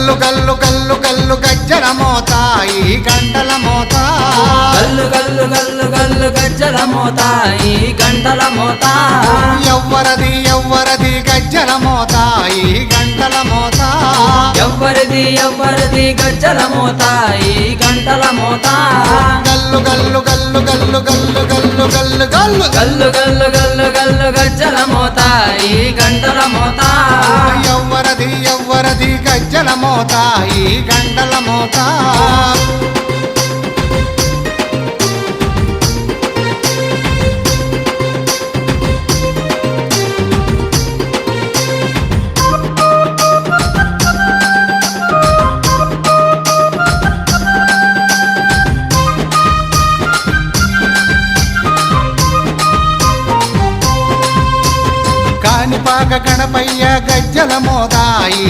గల్లు గల్లు గల్లు గల్లు గజ్జల మోత ఈ గంటల మోత గల్లు గల్లు గల్లు గల్లు గజ్జల మోత ఈ గంటల మోత ఎవ్వరది ఎవ్వరది గజ్జల మోత ఈ గంటల మోత ఎవ్వరిది ఎవ్వరిది గజ్జల మోత ఈ గంటల మోత గల్లు గల్లు గల్లు గల్లు గల్లు గల్లు గల్లు గల్లు గల్లు గల్లు గల్లు గల్లు గజ్జల మోత ఈ గంటల మోత ఎవ్వరది ఎవ్వరది గజ్జల మోత ఈ గంటల మోత కాణిపాక గణపయ్య గజ్జల మోత ఈ